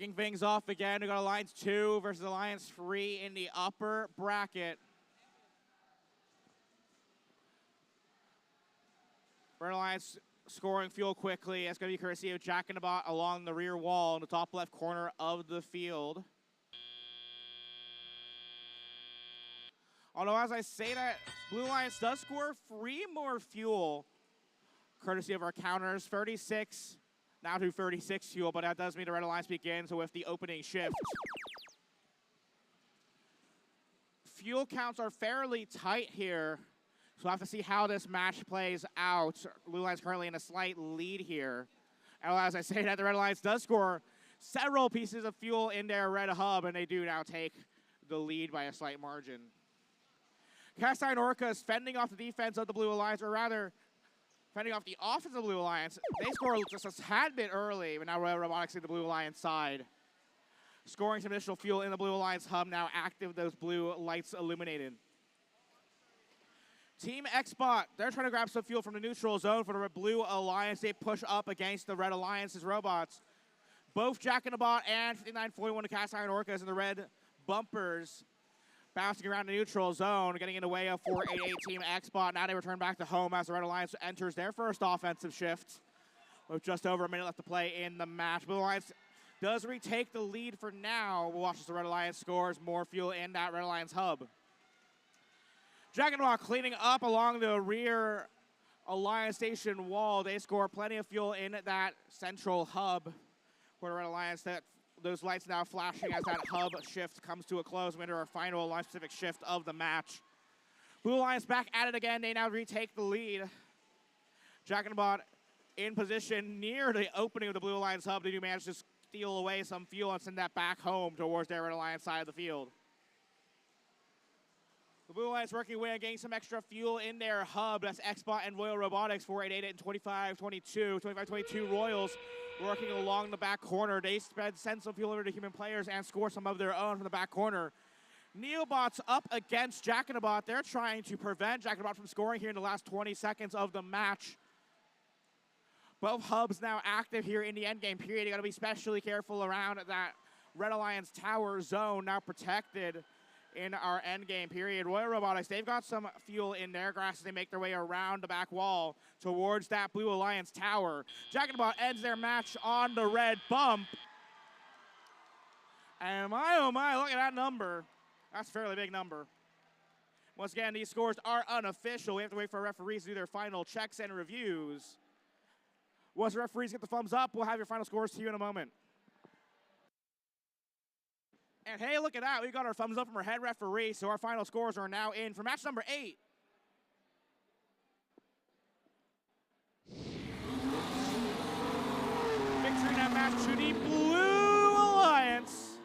Kicking things off again, we got Alliance 2 versus Alliance 3 in the upper bracket. Red Alliance scoring fuel quickly. That's going to be courtesy of Jack in the Bot along the rear wall in the top left corner of the field. Although, as I say that, Blue Alliance does score 3 more fuel, courtesy of our counters. 36, now to 36 fuel, but that does mean the Red Alliance begins with the opening shift. Fuel counts are fairly tight here, so we'll have to see how this match plays out. Blue Alliance currently in a slight lead here. And as I say that, the Red Alliance does score several pieces of fuel in their red hub, and they do now take the lead by a slight margin. Cast Iron Orcas fending off the defense of the Blue Alliance, or rather, fending off the offense of the Blue Alliance. They score just a tad bit early, but now Royal Robotics in the Blue Alliance side. Scoring some additional fuel in the Blue Alliance hub, now active, those blue lights illuminated. Team Xbot, they're trying to grab some fuel from the neutral zone for the Blue Alliance. They push up against the Red Alliance's robots. Both Jack in the Bot and 5941 to Cast Iron Orcas in the red bumpers bouncing around the neutral zone, getting in the way of 488 Team Xbot. Now they return back to home as the Red Alliance enters their first offensive shift with just over a minute left to play in the match. Blue Alliance does retake the lead for now. We'll watch as the Red Alliance scores more fuel in that Red Alliance hub. Jack in the Bot cleaning up along the rear Alliance station wall. They score plenty of fuel in that central hub for the Red Alliance. Those lights now flashing as that hub shift comes to a close. We enter our final Alliance-specific shift of the match. Blue Alliance back at it again. They now retake the lead. Jack in the Bot in position near the opening of the Blue Alliance hub. They do manage to steal away some fuel and send that back home towards their Red Alliance side of the field. The Blue Alliance working away and getting some extra fuel in their hub. That's Xbot and Royal Robotics, 488 and 2522. 2522 Royals working along the back corner. They send some fuel over to human players and score some of their own from the back corner. Neobot's up against Jack in the Bot. They're trying to prevent Jack in the Bot from scoring here in the last 20 seconds of the match. Both hubs now active here in the endgame period. You got to be especially careful around that Red Alliance tower zone, now protected in our endgame period. Royal Robotics, they've got some fuel in their grass as they make their way around the back wall towards that Blue Alliance tower. Jack in the Bot ends their match on the red bump. And my, oh my, look at that number. That's a fairly big number. Once again, these scores are unofficial. We have to wait for our referees to do their final checks and reviews. Once the referees get the thumbs up, we'll have your final scores to you in a moment. And hey, look at that. We got our thumbs up from our head referee, so our final scores are now in for match number 8. Victory in that match to the Blue Alliance.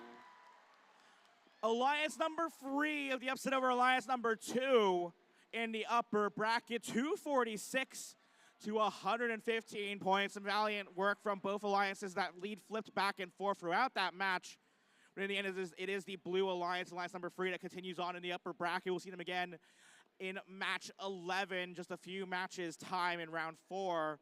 Alliance number 3 of the upset over Alliance number 2 in the upper bracket. 246 to 115 points. Some valiant work from both alliances. That lead flipped back and forth throughout that match. But in the end, it is the Blue Alliance, Alliance number 3, that continues on in the upper bracket. We'll see them again in match 11, just a few matches time in round 4.